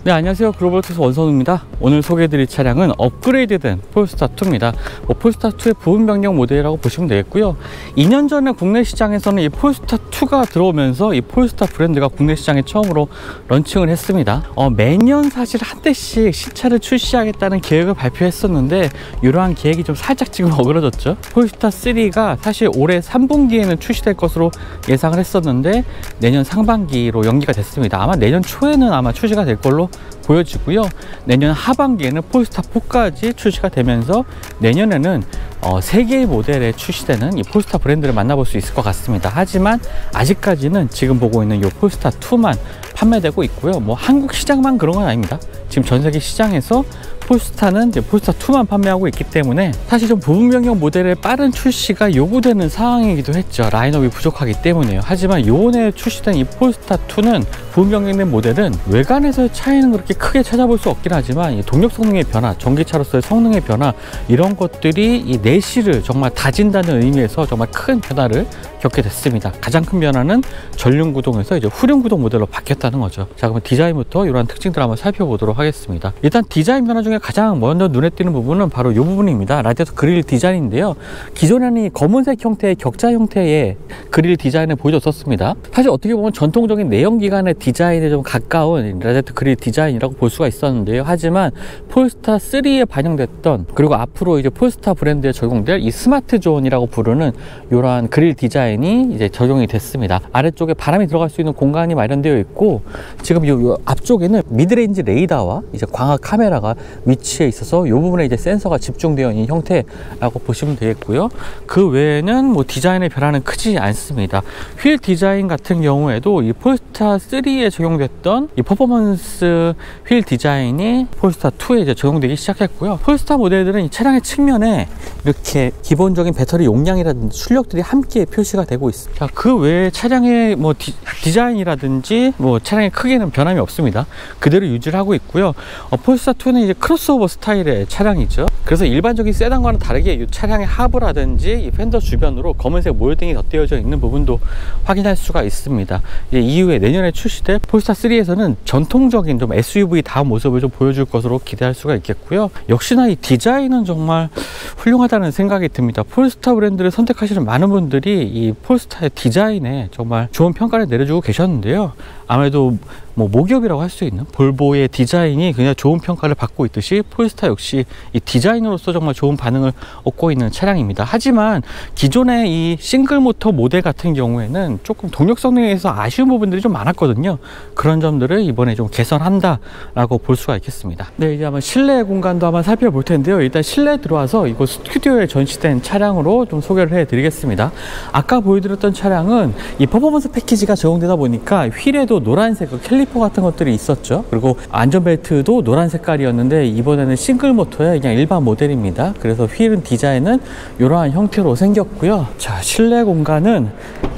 네, 안녕하세요. 글로벌토스 원선우입니다. 오늘 소개해드릴 차량은 업그레이드된 폴스타2입니다. 폴스타2의 부분 변경 모델이라고 보시면 되겠고요. 2년 전에 국내 시장에서는 이 폴스타2가 들어오면서 이 폴스타 브랜드가 국내 시장에 처음으로 런칭을 했습니다. 매년 사실 한 대씩 신차를 출시하겠다는 계획을 발표했었는데 이러한 계획이 좀 살짝 지금 어그러졌죠. 폴스타3가 사실 올해 3분기에는 출시될 것으로 예상을 했었는데 내년 상반기로 연기가 됐습니다. 아마 내년 초에는 아마 출시가 될 걸로 보여지고요. 내년 하반기에는 폴스타4까지 출시가 되면서 내년에는 3개의 모델에 출시되는 이 폴스타 브랜드를 만나볼 수 있을 것 같습니다. 하지만 아직까지는 지금 보고 있는 이 폴스타2만 판매되고 있고요. 뭐 한국 시장만 그런 건 아닙니다. 지금 전 세계 시장에서 폴스타는 이제 폴스타2만 판매하고 있기 때문에 사실 좀 부분 변경 모델의 빠른 출시가 요구되는 상황이기도 했죠. 라인업이 부족하기 때문에요. 하지만 요번에 출시된 이 폴스타2는 부분 변경된 모델은 외관에서의 차이는 그렇게 크게 찾아볼 수 없긴 하지만 이 동력 성능의 변화, 전기차로서의 성능의 변화 이런 것들이 이 내실을 정말 다진다는 의미에서 정말 큰 변화를 겪게 됐습니다. 가장 큰 변화는 전륜 구동에서 이제 후륜 구동 모델로 바뀌었다는 거죠. 자, 그럼 디자인부터 이러한 특징들을 한번 살펴보도록 하겠습니다. 일단 디자인 변화 중에 가장 먼저 눈에 띄는 부분은 바로 이 부분입니다. 라디에이터 그릴 디자인인데요. 기존에는 이 검은색 형태의 격자 형태의 그릴 디자인을 보여줬었습니다. 사실 어떻게 보면 전통적인 내연기관의 디자인에 좀 가까운 라디에이터 그릴 디자인이라고 볼 수가 있었는데요. 하지만 폴스타3에 반영됐던, 그리고 앞으로 이제 폴스타 브랜드에 적용될 이 스마트 존이라고 부르는 이러한 그릴 디자인이 이제 적용이 됐습니다. 아래쪽에 바람이 들어갈 수 있는 공간이 마련되어 있고, 지금 이 앞쪽에는 미드레인지 레이더와 이제 광학 카메라가 위치해 있어서 이 부분에 이제 센서가 집중되어 있는 형태라고 보시면 되겠고요. 그 외에는 뭐 디자인의 변화는 크지 않습니다. 휠 디자인 같은 경우에도 이 폴스타3에 적용됐던 이 퍼포먼스 휠 디자인이 폴스타2에 이제 적용되기 시작했고요. 폴스타 모델들은 이 차량의 측면에 이렇게 기본적인 배터리 용량이라든지 출력들이 함께 표시가 되고 있습니다. 그 외에 차량의 뭐 디자인이라든지 뭐 차량의 크기는 변함이 없습니다. 그대로 유지를 하고 있고요. 폴스타2는 이제 크로스오버 스타일의 차량이죠. 그래서 일반적인 세단과는 다르게 이 차량의 하부라든지 이 팬더 주변으로 검은색 몰딩이 덧대어져 있는 부분도 확인할 수가 있습니다. 이후에 내년에 출시될 폴스타3에서는 전통적인 좀 SUV 다운 모습을 좀 보여줄 것으로 기대할 수가 있겠고요. 역시나 이 디자인은 정말 훌륭하다는 생각이 듭니다. 폴스타 브랜드를 선택하시는 많은 분들이 이 폴스타의 디자인에 정말 좋은 평가를 내려주고 계셨는데요. 아무래도 뭐 모기업이라고 할 수 있는 볼보의 디자인이 그냥 좋은 평가를 받고 있듯이 폴스타 역시 이 디자인으로서 정말 좋은 반응을 얻고 있는 차량입니다. 하지만 기존의 이 싱글 모터 모델 같은 경우에는 조금 동력 성능에서 아쉬운 부분들이 좀 많았거든요. 그런 점들을 이번에 좀 개선한다 라고 볼 수가 있겠습니다. 네, 이제 한번 실내 공간도 한번 살펴볼 텐데요. 일단 실내 들어와서 이거 스튜디오에 전시된 차량으로 좀 소개를 해 드리겠습니다. 아까 보여드렸던 차량은 이 퍼포먼스 패키지가 적용되다 보니까 휠에도 노란색 캘리퍼 같은 것들이 있었죠. 그리고 안전벨트도 노란 색깔이었는데 이번에는 싱글 모터의 그냥 일반 모델입니다. 그래서 휠은 디자인은 이러한 형태로 생겼고요. 자, 실내 공간은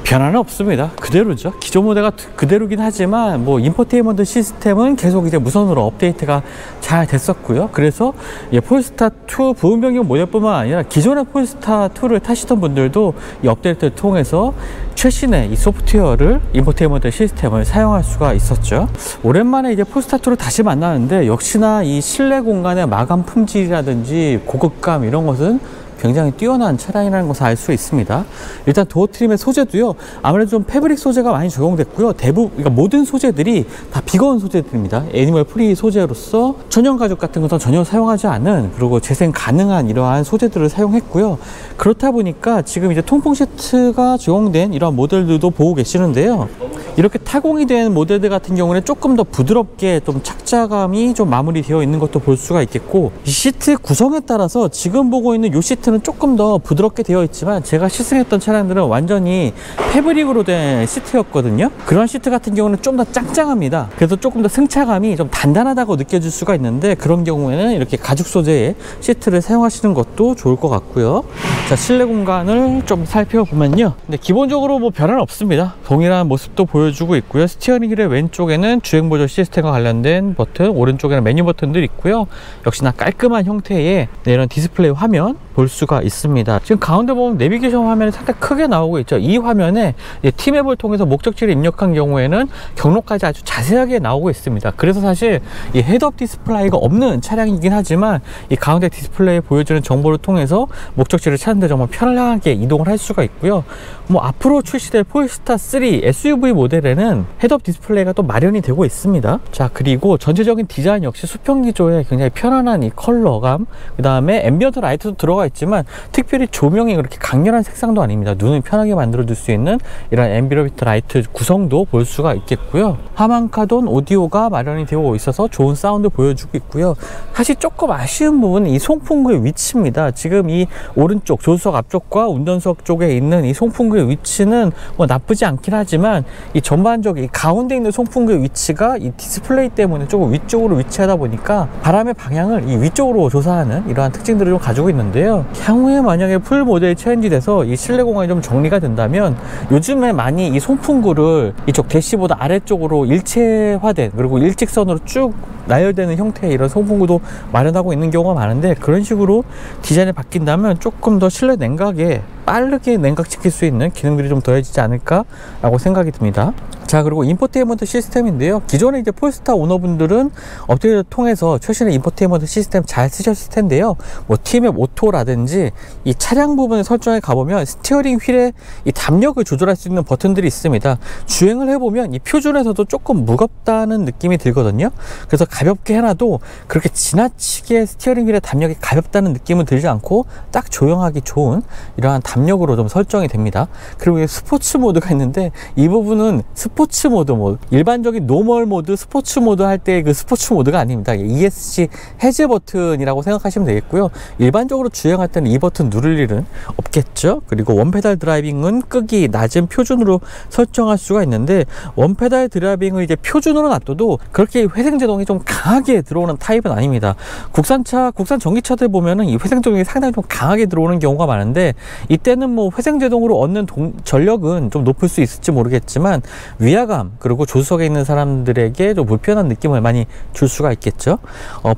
변화는 없습니다. 그대로죠. 기존 모델가 그대로긴 하지만 뭐 인포테인먼트 시스템은 계속 이제 무선으로 업데이트가 잘 됐었고요. 그래서 폴스타2 부분 변경 모델뿐만 아니라 기존의 폴스타2를 타시던 분들도 이 업데이트를 통해서 최신의 이 소프트웨어를 인포테인먼트 시스템을 사용할 수가 있었죠. 오랜만에 이제 폴스타2를 다시 만나는데 역시나 이 실내 공간의 마감 품질이라든지 고급감 이런 것은 굉장히 뛰어난 차량이라는 것을 알 수 있습니다. 일단 도어 트림의 소재도요, 아무래도 좀 패브릭 소재가 많이 적용됐고요. 그러니까 모든 소재들이 다 비건 소재들입니다. 애니멀 프리 소재로서 천연 가죽 같은 것은 전혀 사용하지 않은, 그리고 재생 가능한 이러한 소재들을 사용했고요. 그렇다 보니까 지금 이제 통풍 시트가 적용된 이러한 모델들도 보고 계시는데요. 이렇게 타공이 된 모델들 같은 경우는 조금 더 부드럽게 좀 착자감이 좀 마무리되어 있는 것도 볼 수가 있겠고, 이 시트 구성에 따라서 지금 보고 있는 이 시트는 조금 더 부드럽게 되어 있지만 제가 시승했던 차량들은 완전히 패브릭으로 된 시트였거든요. 그런 시트 같은 경우는 좀 더 짱짱합니다. 그래서 조금 더 승차감이 좀 단단하다고 느껴질 수가 있는데, 그런 경우에는 이렇게 가죽 소재의 시트를 사용하시는 것도 좋을 것 같고요. 자, 실내 공간을 좀 살펴보면요, 근데 기본적으로 뭐 변화는 없습니다. 동일한 모습도 보여 보여주고 있고요. 스티어링 휠의 왼쪽에는 주행 조절 시스템과 관련된 버튼, 오른쪽에는 메뉴 버튼들이 있고요. 역시나 깔끔한 형태의 이런 디스플레이 화면 볼 수가 있습니다. 지금 가운데 보면 내비게이션 화면이 상당히 크게 나오고 있죠. 이 화면에 T맵을 통해서 목적지를 입력한 경우에는 경로까지 아주 자세하게 나오고 있습니다. 그래서 사실 이 헤드업 디스플레이가 없는 차량이긴 하지만 이 가운데 디스플레이에 보여주는 정보를 통해서 목적지를 찾는 데 정말 편하게 이동을 할 수가 있고요. 뭐 앞으로 출시될 폴스타 3 SUV 모델에는 헤드업 디스플레이가 또 마련이 되고 있습니다. 자, 그리고 전체적인 디자인 역시 수평 기조에 굉장히 편안한 이 컬러감, 그 다음에 앰비언트 라이트도 들어가 있지만 특별히 조명이 그렇게 강렬한 색상도 아닙니다. 눈을 편하게 만들어 줄 수 있는 이런 앰비언트 라이트 구성도 볼 수가 있겠고요. 하만카돈 오디오가 마련이 되어 있어서 좋은 사운드 보여주고 있고요. 사실 조금 아쉬운 부분은 이 송풍구의 위치입니다. 지금 이 오른쪽 조수석 앞쪽과 운전석 쪽에 있는 이 송풍구의 위치는 뭐 나쁘지 않긴 하지만 이 전반적인 이 가운데 있는 송풍구의 위치가 이 디스플레이 때문에 조금 위쪽으로 위치하다 보니까 바람의 방향을 이 위쪽으로 조사하는 이러한 특징들을 좀 가지고 있는데요. 향후에 만약에 풀 모델이 체인지돼서 이 실내 공간이 좀 정리가 된다면 요즘에 많이 이 송풍구를 이쪽 대시보드 아래쪽으로 일체화된, 그리고 일직선으로 쭉 나열되는 형태의 이런 송풍구도 마련하고 있는 경우가 많은데, 그런 식으로 디자인이 바뀐다면 조금 더 실내 냉각에 빠르게 냉각시킬 수 있는 기능들이 좀 더해지지 않을까 라고 생각이 듭니다. 자, 그리고 인포테인먼트 시스템인데요. 기존에 이제 폴스타 오너분들은 업데이트를 통해서 최신의 인포테인먼트 시스템 잘 쓰셨을 텐데요. 뭐 T맵 오토라든지 이 차량 부분의 설정에 가보면 스티어링 휠의 이 담력을 조절할 수 있는 버튼들이 있습니다. 주행을 해보면 이 표준에서도 조금 무겁다는 느낌이 들거든요. 그래서 가볍게 해놔도 그렇게 지나치게 스티어링 휠의 담력이 가볍다는 느낌은 들지 않고 딱 조용하기 좋은 이러한 담력으로 좀 설정이 됩니다. 그리고 스포츠 모드가 있는데 이 부분은 스포츠 모드, 뭐 일반적인 노멀 모드, 스포츠 모드 할 때 그 스포츠 모드가 아닙니다. ESC 해제 버튼이라고 생각하시면 되겠고요. 일반적으로 주행할 때는 이 버튼 누를 일은 없겠죠. 그리고 원페달 드라이빙은 끄기 낮은 표준으로 설정할 수가 있는데, 원페달 드라이빙을 이제 표준으로 놔둬도 그렇게 회생제동이 좀 강하게 들어오는 타입은 아닙니다. 국산 전기차들 보면은 이 회생제동이 상당히 좀 강하게 들어오는 경우가 많은데, 이때는 뭐 회생제동으로 얻는 전력은 좀 높을 수 있을지 모르겠지만 위화감, 그리고 조수석에 있는 사람들에게 좀 불편한 느낌을 많이 줄 수가 있겠죠.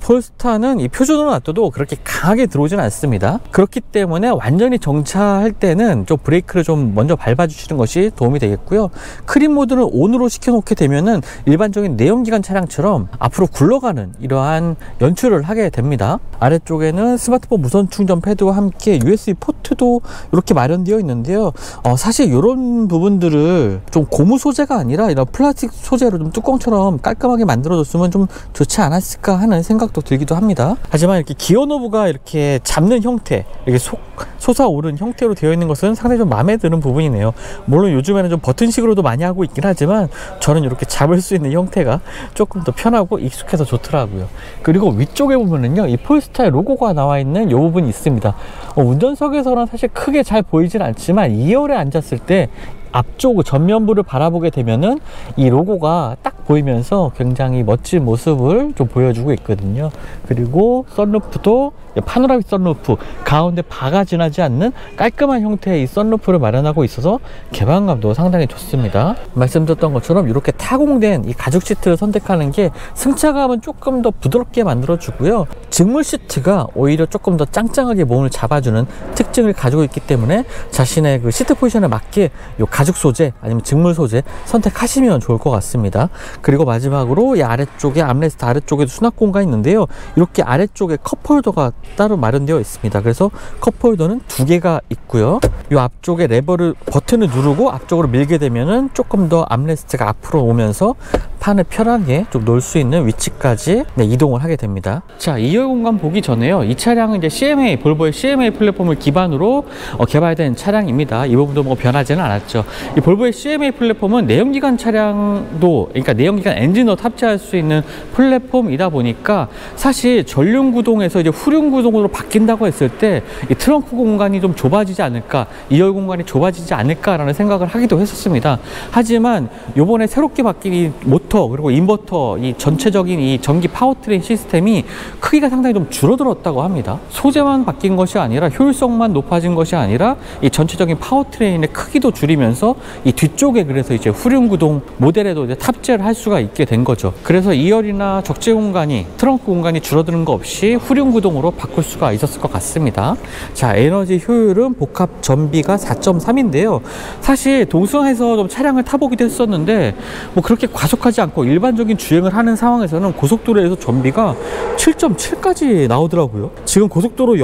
폴스타는 이 표준으로 놔둬도 그렇게 강하게 들어오지는 않습니다. 그렇기 때문에 완전히 정차할 때는 좀 브레이크를 좀 먼저 밟아주시는 것이 도움이 되겠고요. 크림 모드는 ON으로 시켜놓게 되면은 일반적인 내연기관 차량처럼 앞으로 굴러가는 이러한 연출을 하게 됩니다. 아래쪽에는 스마트폰 무선 충전 패드와 함께 USB 포트도 이렇게 마련되어 있는데요. 사실 이런 부분들을 좀 고무 소재가 아니라 이런 플라스틱 소재로 좀 뚜껑처럼 깔끔하게 만들어줬으면 좀 좋지 않았을까 하는 생각도 들기도 합니다. 하지만 이렇게 기어 노브가 이렇게 잡는 형태, 이렇게 솟아오른 형태로 되어 있는 것은 상당히 좀 마음에 드는 부분이네요. 물론 요즘에는 좀 버튼식으로도 많이 하고 있긴 하지만 저는 이렇게 잡을 수 있는 형태가 조금 더 편하고 익숙해서 좋더라고요. 그리고 위쪽에 보면은요, 이 폴스타의 로고가 나와 있는 이 부분이 있습니다. 운전석에서는 사실 크게 잘 보이진 않지만 2열에 앉았을 때 앞쪽 전면부를 바라보게 되면은 이 로고가 딱 보이면서 굉장히 멋진 모습을 좀 보여주고 있거든요. 그리고 썬루프도 파노라믹 썬루프, 가운데 바가 지나지 않는 깔끔한 형태의 이 썬루프를 마련하고 있어서 개방감도 상당히 좋습니다. 말씀드렸던 것처럼 이렇게 타공된 이 가죽 시트를 선택하는 게 승차감은 조금 더 부드럽게 만들어 주고요. 직물 시트가 오히려 조금 더 짱짱하게 몸을 잡아주는 특징을 가지고 있기 때문에 자신의 그 시트 포지션에 맞게 이 가죽 소재 아니면 직물 소재 선택하시면 좋을 것 같습니다. 그리고 마지막으로 이 아래쪽에 암레스트 아래쪽에도 수납 공간이 있는데요. 이렇게 아래쪽에 컵홀더가 따로 마련되어 있습니다. 그래서 컵홀더는 2개가 있고요. 이 앞쪽에 레버를 버튼을 누르고 앞쪽으로 밀게 되면은 조금 더 암레스트가 앞으로 오면서 판을 편하게 좀 놓을 수 있는 위치까지 이동을 하게 됩니다. 자, 2열 공간 보기 전에요, 이 차량은 이제 CMA, 볼보의 CMA 플랫폼을 기반으로 개발된 차량입니다. 이 부분도 뭐 변하지는 않았죠. 이 볼보의 CMA 플랫폼은 내연기관 차량도, 그러니까 내연기관 엔진으로 탑재할 수 있는 플랫폼이다 보니까 사실 전륜 구동에서 이제 후륜 구동으로 바뀐다고 했을 때 이 트렁크 공간이 좀 좁아지지 않을까, 2열 공간이 좁아지지 않을까라는 생각을 하기도 했었습니다. 하지만 요번에 새롭게 바뀐 이 모터 모터 그리고 인버터 이 전체적인 이 전기 파워트레인 시스템이 크기가 상당히 좀 줄어들었다고 합니다. 소재만 바뀐 것이 아니라 효율성만 높아진 것이 아니라 이 전체적인 파워트레인의 크기도 줄이면서 이 뒤쪽에 그래서 이제 후륜구동 모델에도 이제 탑재를 할 수가 있게 된 거죠. 그래서 2열이나 적재 공간이 트렁크 공간이 줄어드는 거 없이 후륜구동으로 바꿀 수가 있었을 것 같습니다. 자, 에너지 효율은 복합 전비가 4.3인데요. 사실 동승에서 좀 차량을 타보기도 했었는데 뭐 그렇게 과속하지 않고 일반적인 주행을 하는 상황에서는 고속도로에서 전비가 7.7까지 나오더라고요. 지금 고속도로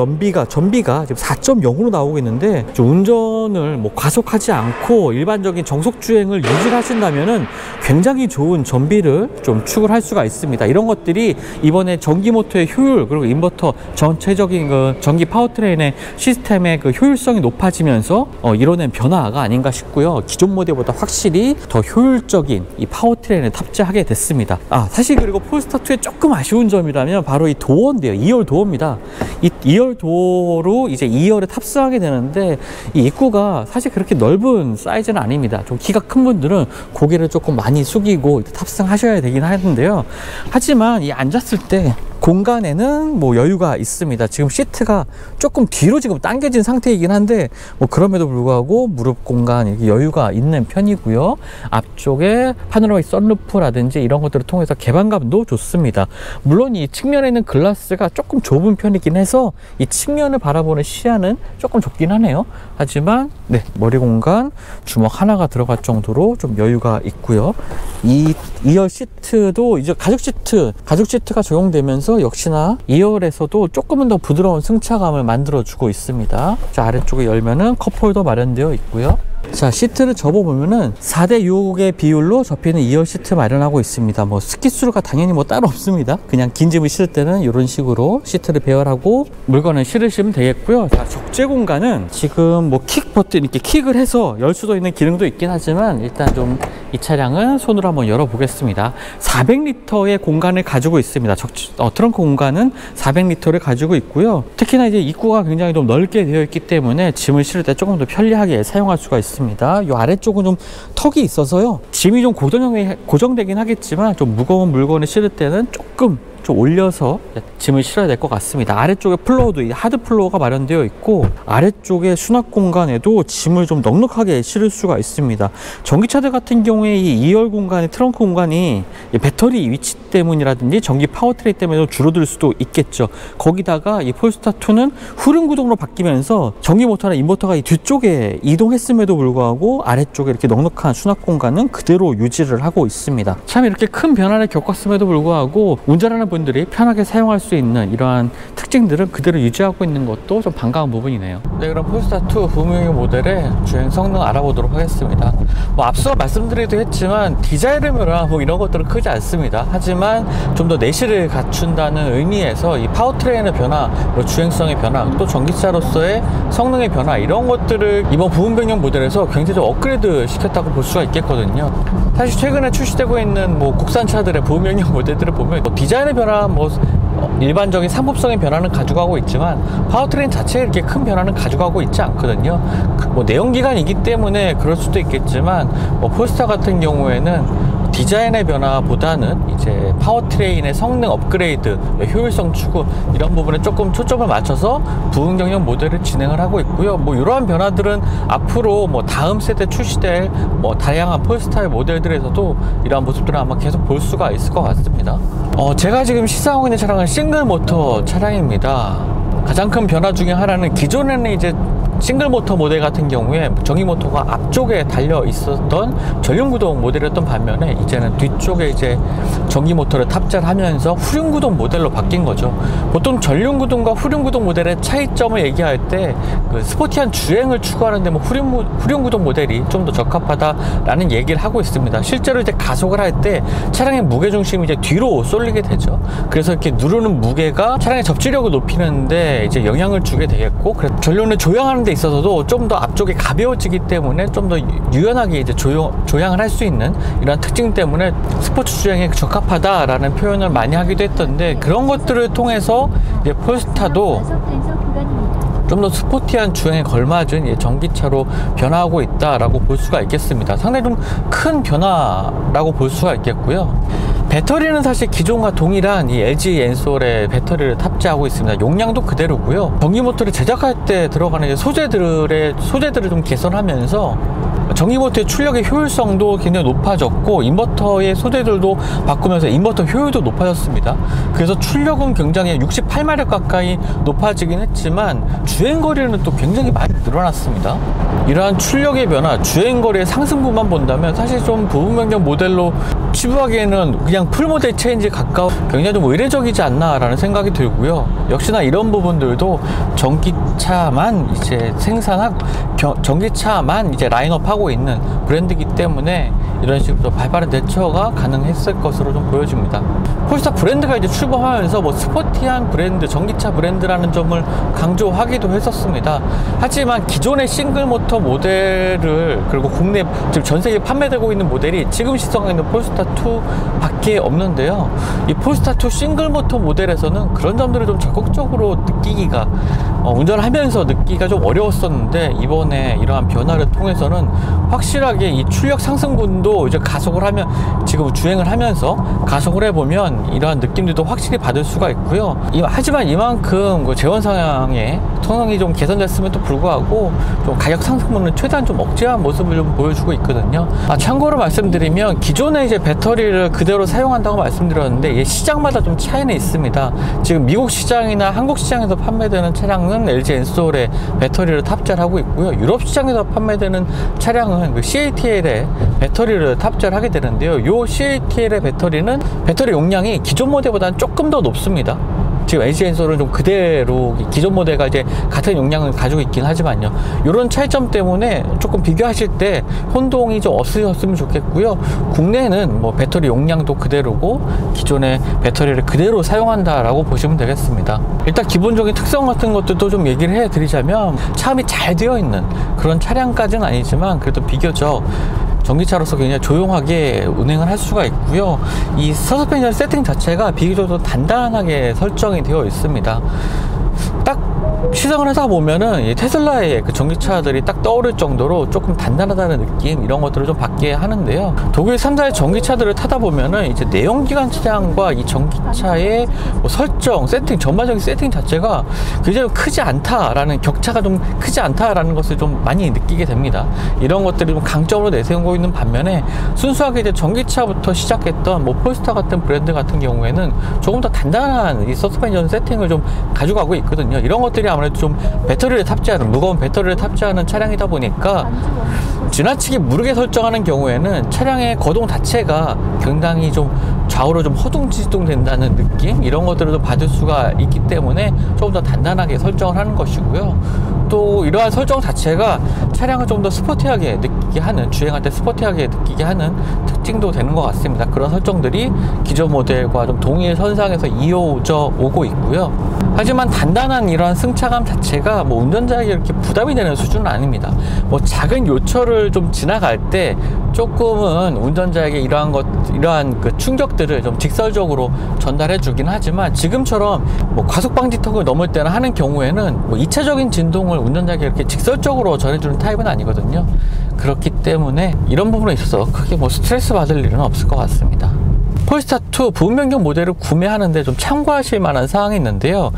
전비가 지금 4.0으로 나오고 있는데 좀 운전을 뭐 과속하지 않고 일반적인 정속 주행을 유지하신다면은 굉장히 좋은 전비를 좀 추구할 수가 있습니다. 이런 것들이 이번에 전기 모터의 효율 그리고 인버터 전체적인 그 전기 파워트레인의 시스템의 그 효율성이 높아지면서 이뤄낸 변화가 아닌가 싶고요. 기존 모델보다 확실히 더 효율적인 이 파워트레인을 탑재하게 됐습니다. 사실 그리고 폴스타2의 조금 아쉬운 점이라면 바로 이 도어인데요. 2열 도어입니다. 이 2열 도어로 이제 2열에 탑승하게 되는데 이 입구가 사실 그렇게 넓은 사이즈는 아닙니다. 좀 키가 큰 분들은 고개를 조금 많이 숙이고 탑승하셔야 되긴 하는데요. 하지만 이 앉았을 때 공간에는 뭐 여유가 있습니다. 지금 시트가 조금 뒤로 지금 당겨진 상태이긴 한데 뭐 그럼에도 불구하고 무릎 공간 이렇게 여유가 있는 편이고요. 앞쪽에 파노라믹 선루프라든지 이런 것들을 통해서 개방감도 좋습니다. 물론 이 측면에 있는 글라스가 조금 좁은 편이긴 해서 이 측면을 바라보는 시야는 조금 좁긴 하네요. 하지만 네, 머리 공간 주먹 하나가 들어갈 정도로 좀 여유가 있고요. 이 2열 시트도 이제 가죽 시트가 적용되면서 역시나 2열에서도 조금은 더 부드러운 승차감을 만들어 주고 있습니다. 자, 아래쪽에 열면은 컵홀더 마련되어 있고요. 자, 시트를 접어보면은 4대6의 비율로 접히는 2열 시트 마련하고 있습니다. 뭐 스키스루가 당연히 뭐 따로 없습니다. 그냥 긴 짐을 실을 때는 이런 식으로 시트를 배열하고 물건을 실으시면 되겠고요. 자, 적재 공간은 지금 뭐 킥 버튼 이렇게 킥을 해서 열 수도 있는 기능도 있긴 하지만 일단 좀 이 차량은 손으로 한번 열어 보겠습니다. 400리터의 공간을 가지고 있습니다. 트렁크 공간은 400리터를 가지고 있고요. 특히나 이제 입구가 굉장히 좀 넓게 되어 있기 때문에 짐을 실을 때 조금 더 편리하게 사용할 수가 있습니다. 이 아래쪽은 좀 턱이 있어서요. 짐이 좀 고정되긴 하겠지만 좀 무거운 물건을 실을 때는 조금 좀 올려서 짐을 실어야 될 것 같습니다. 아래쪽에 플로어도 하드 플로어가 마련되어 있고 아래쪽에 수납 공간에도 짐을 좀 넉넉하게 실을 수가 있습니다. 전기차들 같은 경우에 이 2열 공간이 트렁크 공간이 배터리 위치 때문이라든지 전기 파워트레인 때문에 줄어들 수도 있겠죠. 거기다가 이 폴스타2는 후륜구동으로 바뀌면서 전기 모터나 인버터가 이 뒤쪽에 이동했음에도 불구하고 아래쪽에 이렇게 넉넉한 수납 공간은 그대로 유지를 하고 있습니다. 참 이렇게 큰 변화를 겪었음에도 불구하고 운전하는 분들이 편하게 사용할 수 있는 이러한 특징들은 그대로 유지하고 있는 것도 좀 반가운 부분이네요. 네, 그럼 폴스타2 부무용 모델의 주행 성능 알아보도록 하겠습니다. 뭐 앞서 말씀드리기도 했지만 디자인이나 뭐 이런 것들은 크지 않습니다. 하지만 좀 더 내실을 갖춘다는 의미에서 이 파워트레인의 변화, 주행성의 변화, 또 전기차로서의 성능의 변화 이런 것들을 이번 부분변경 모델에서 굉장히 좀 업그레이드 시켰다고 볼 수가 있겠거든요. 사실 최근에 출시되고 있는 뭐 국산차들의 부분변경 모델들을 보면 뭐 디자인의 변화, 뭐 일반적인 상품성의 변화는 가져가고 있지만 파워트레인 자체에 이렇게 큰 변화는 가져가고 있지 않거든요. 뭐 내연기관이기 때문에 그럴 수도 있겠지만 뭐 폴스타 같은 경우에는 디자인의 변화보다는 이제 파워트레인의 성능 업그레이드, 효율성 추구 이런 부분에 조금 초점을 맞춰서 부분경영 모델을 진행을 하고 있고요. 뭐 이러한 변화들은 앞으로 뭐 다음 세대 출시될 뭐 다양한 폴스타의 모델들에서도 이러한 모습들을 아마 계속 볼 수가 있을 것 같습니다. 제가 지금 시사하고 있는 차량은 싱글 모터 차량입니다. 가장 큰 변화 중에 하나는 기존에는 이제 싱글 모터 모델 같은 경우에 전기 모터가 앞쪽에 달려 있었던 전륜구동 모델이었던 반면에 이제는 뒤쪽에 이제 전기 모터를 탑재를 하면서 후륜구동 모델로 바뀐 거죠. 보통 전륜구동과 후륜구동 모델의 차이점을 얘기할 때 그 스포티한 주행을 추구하는데 뭐 후륜구동 모델이 좀 더 적합하다라는 얘기를 하고 있습니다. 실제로 이제 가속을 할 때 차량의 무게 중심이 이제 뒤로 쏠리게 되죠. 그래서 이렇게 누르는 무게가 차량의 접지력을 높이는데 이제 영향을 주게 되겠고, 그래서 전륜을 조향하는 데 있어서도 좀 더 앞쪽이 가벼워지기 때문에 좀 더 유연하게 이제 조향을 할 수 있는 이런 특징 때문에 스포츠 주행에 적합하다라는 표현을 많이 하기도 했던데, 그런 것들을 통해서 이제 폴스타도 좀 더 스포티한 주행에 걸맞은 전기차로 변화하고 있다라고 볼 수가 있겠습니다. 상당히 좀 큰 변화라고 볼 수가 있겠고요. 배터리는 사실 기존과 동일한 이 LG 엔솔의 배터리를 탑재하고 있습니다. 용량도 그대로고요. 전기 모터를 제작할 때 들어가는 소재들을 좀 개선하면서 전기 모터의 출력의 효율성도 굉장히 높아졌고, 인버터의 소재들도 바꾸면서 인버터 효율도 높아졌습니다. 그래서 출력은 굉장히 68마력 가까이 높아지긴 했지만 주행거리는 또 굉장히 많이 늘어났습니다. 이러한 출력의 변화, 주행거리의 상승분만 본다면 사실 좀 부분 변경 모델로 치부하기에는 그냥 풀모델 체인지에 가까운 굉장히 좀 의례적이지 않나 라는 생각이 들고요. 역시나 이런 부분들도 전기차만 이제 생산하고 전기차만 이제 라인업하고 있는 브랜드이기 때문에 이런 식으로 발빠른 대처가 가능했을 것으로 좀 보여집니다. 폴스타 브랜드가 이제 출범하면서 뭐 스포티한 브랜드, 전기차 브랜드라는 점을 강조하기도 했었습니다. 하지만 기존의 싱글 모터 모델을, 그리고 국내 지금 전 세계에 판매되고 있는 모델이 지금 시승하고 있는 폴스타 2 밖에 없는데요. 이 폴스타 2 싱글 모터 모델에서는 그런 점들을 좀 적극적으로 느끼기가, 운전하면서 느끼기가 좀 어려웠었는데, 이번에 이러한 변화를 통해서는 확실하게 이 출력 상승분도 이제 가속을 하면, 지금 주행을 하면서 가속을 해보면 이러한 느낌들도 확실히 받을 수가 있고요. 하지만 이만큼 그 재원 상향의 성능이 좀 개선됐음에도 불구하고 좀 가격 상승분은 최대한 좀 억제한 모습을 좀 보여주고 있거든요. 참고로 말씀드리면 기존에 이제 배터리를 그대로 사용한다고 말씀드렸는데, 이 시장마다 좀 차이는 있습니다. 지금 미국 시장이나 한국 시장에서 판매되는 차량은 LG 엔솔의 배터리를 탑재를 하고 있고요. 유럽 시장에서 판매되는 차량은 그 CATL의 배터리를 탑재를 하게 되는데요. 이 CATL의 배터리는 배터리 용량이 기존 모델보다는 조금 더 높습니다. 지금 LG 엔솔은 좀 그대로 기존 모델과 이제 같은 용량을 가지고 있긴 하지만요. 이런 차이점 때문에 조금 비교하실 때 혼동이 좀 없으셨으면 좋겠고요. 국내는 뭐 배터리 용량도 그대로고 기존의 배터리를 그대로 사용한다라고 보시면 되겠습니다. 일단 기본적인 특성 같은 것들도 좀 얘기를 해드리자면, 차음이 잘 되어 있는 그런 차량까지는 아니지만 그래도 비교적 전기차로서 굉장히 조용하게 운행을 할 수가 있고요. 이 서스펜션 세팅 자체가 비교적 단단하게 설정이 되어 있습니다. 딱 시승을 하다 보면은 이 테슬라의 그 전기차들이 딱 떠오를 정도로 조금 단단하다는 느낌, 이런 것들을 좀 받게 하는데요. 독일 3사의 전기차들을 타다 보면은 이제 내연기관 차량과 이 전기차의 뭐 설정, 세팅, 전반적인 세팅 자체가 굉장히 크지 않다라는, 격차가 좀 크지 않다라는 것을 좀 많이 느끼게 됩니다. 이런 것들이 좀 강점으로 내세우고 있는 반면에, 순수하게 이제 전기차부터 시작했던 뭐 폴스타 같은 브랜드 같은 경우에는 조금 더 단단한 이 서스펜션 세팅을 좀 가져가고 있거든요. 이런 것들이 아무래도 좀 배터리를 탑재하는, 무거운 배터리를 탑재하는 차량이다 보니까 지나치게 무르게 설정하는 경우에는 차량의 거동 자체가 굉장히 좀 좌우로 좀 허둥지둥 된다는 느낌, 이런 것들을 좀 받을 수가 있기 때문에 조금 더 단단하게 설정을 하는 것이고요. 또 이러한 설정 자체가 차량을 좀 더 스포티하게 느끼게 하는, 주행할 때 스포티하게 느끼게 하는 특징도 되는 것 같습니다. 그런 설정들이 기존 모델과 좀 동일 선상에서 이어져 오고 있고요. 하지만 단단한 이러한 승차감 자체가 뭐 운전자에게 이렇게 부담이 되는 수준은 아닙니다. 뭐 작은 요철을 좀 지나갈 때 조금은 운전자에게 이러한 그 충격들을 좀 직설적으로 전달해 주긴 하지만, 지금처럼 뭐 과속 방지턱을 넘을 때나 하는 경우에는 뭐 2차적인 진동을 운전자에게 이렇게 직설적으로 전해주는 타입은 아니거든요. 그렇기 때문에 이런 부분에 있어서 크게 뭐 스트레스 받을 일은 없을 것 같습니다. 폴스타 2 부분 변경 모델을 구매하는데 좀 참고하실 만한 사항이 있는데요.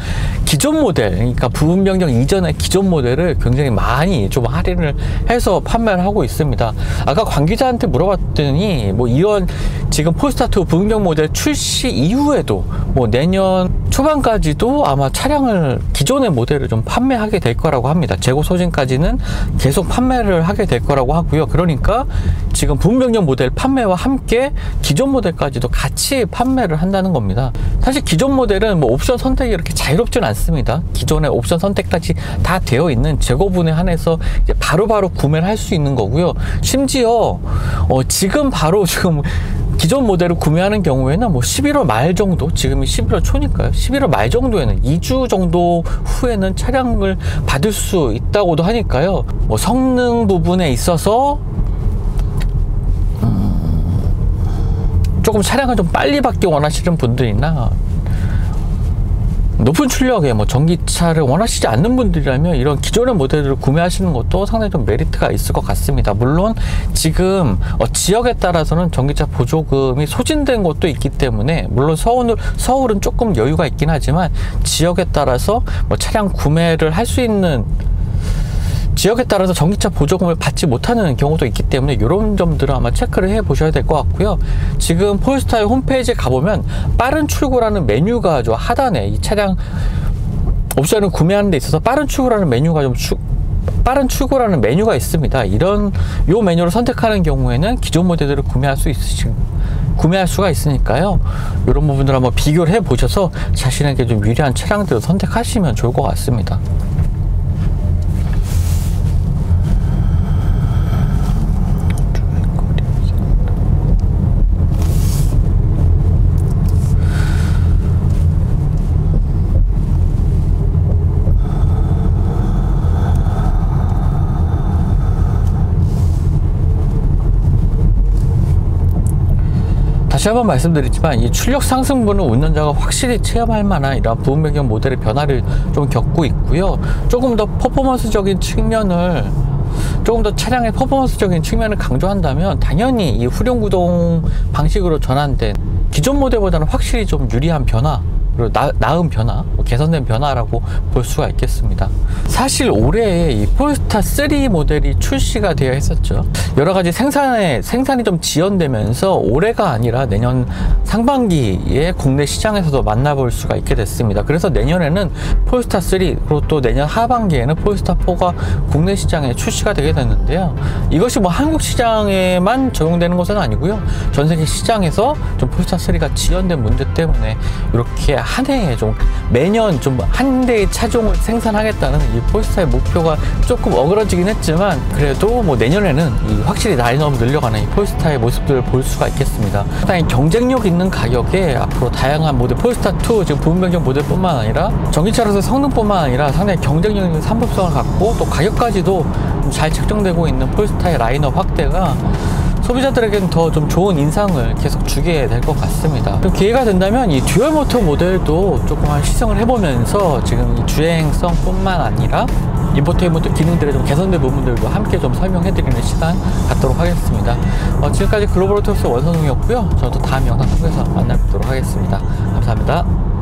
기존 모델, 그러니까 부분 변경 이전의 기존 모델을 굉장히 많이 좀 할인을 해서 판매를 하고 있습니다. 아까 관계자한테 물어봤더니 뭐 이런 지금 폴스타 2 부분 변경 모델 출시 이후에도 뭐 내년 초반까지도 아마 차량을, 기존의 모델을 좀 판매하게 될 거라고 합니다. 재고 소진까지는 계속 판매를 하게 될 거라고 하고요. 그러니까 지금 부분 변경 모델 판매와 함께 기존 모델까지도 같이 판매를 한다는 겁니다. 사실 기존 모델은 뭐 옵션 선택이 이렇게 자유롭지는 않습니다. 기존의 옵션 선택까지 다 되어 있는 재고분에 한해서 이제 바로바로 구매를 할 수 있는 거고요. 심지어 지금 기존 모델을 구매하는 경우에는 뭐 11월 말 정도, 지금이 11월 초니까요. 11월 말 정도에는 2주 정도 후에는 차량을 받을 수 있다고도 하니까요. 뭐 성능 부분에 있어서 조금 차량을 좀 빨리 받기 원하시는 분들이나 높은 출력의 뭐 전기차를 원하시지 않는 분들이라면 이런 기존의 모델을 구매하시는 것도 상당히 좀 메리트가 있을 것 같습니다. 물론 지금 지역에 따라서는 전기차 보조금이 소진된 곳도 있기 때문에, 물론 서울은 조금 여유가 있긴 하지만 지역에 따라서 뭐 차량 구매를 할 수 있는 지역에 따라서 전기차 보조금을 받지 못하는 경우도 있기 때문에 이런 점들은 아마 체크를 해 보셔야 될 것 같고요. 지금 폴스타의 홈페이지에 가보면 빠른 출고라는 메뉴가 저 하단에 이 차량 옵션을 구매하는 데 있어서 빠른 출고라는 메뉴가 빠른 출고라는 메뉴가 있습니다. 요 메뉴를 선택하는 경우에는 기존 모델들을 구매할 수가 있으니까요. 이런 부분들 한번 비교를 해 보셔서 자신에게 좀 유리한 차량들을 선택하시면 좋을 것 같습니다. 다시 한번 말씀드리지만 이 출력 상승분은 운전자가 확실히 체험할 만한 이런 부분 변경 모델의 변화를 좀 겪고 있고요. 조금 더 차량의 퍼포먼스적인 측면을 강조한다면 당연히 이 후륜 구동 방식으로 전환된 기존 모델보다는 확실히 좀 유리한 변화, 그리고 나은 변화, 개선된 변화라고 볼 수가 있겠습니다. 사실 올해 이 폴스타 3 모델이 출시가 되어 있었죠. 여러 가지 생산이 좀 지연되면서 올해가 아니라 내년 상반기에 국내 시장에서도 만나볼 수가 있게 됐습니다. 그래서 내년에는 폴스타 3, 그리고 또 내년 하반기에는 폴스타 4가 국내 시장에 출시가 되게 됐는데요. 이것이 뭐 한국 시장에만 적용되는 것은 아니고요. 전 세계 시장에서 좀 폴스타 3가 지연된 문제 때문에 이렇게 한 해에 좀 매년 좀 한 대의 차종을 생산하겠다는 이 폴스타의 목표가 조금 어그러지긴 했지만, 그래도 뭐 내년에는 확실히 라인업을 늘려가는 이 폴스타의 모습들을 볼 수가 있겠습니다. 상당히 경쟁력 있는 가격에 앞으로 다양한 모델 폴스타 2 지금 부분 변경 모델뿐만 아니라 전기차로서 성능뿐만 아니라 상당히 경쟁력 있는 상품성을 갖고 또 가격까지도 잘 책정되고 있는 폴스타의 라인업 확대가 소비자들에게는 더 좀 좋은 인상을 계속 주게 될 것 같습니다. 기회가 된다면 이 듀얼 모터 모델도 조금 시승을 해보면서 지금 이 주행성 뿐만 아니라 인포테인먼트 기능들의 좀 개선된 부분들도 함께 좀 설명해드리는 시간 갖도록 하겠습니다. 지금까지 글로벌 오토스 원선웅이었고요. 저는 또 다음 영상 통해서 만나뵙도록 하겠습니다. 감사합니다.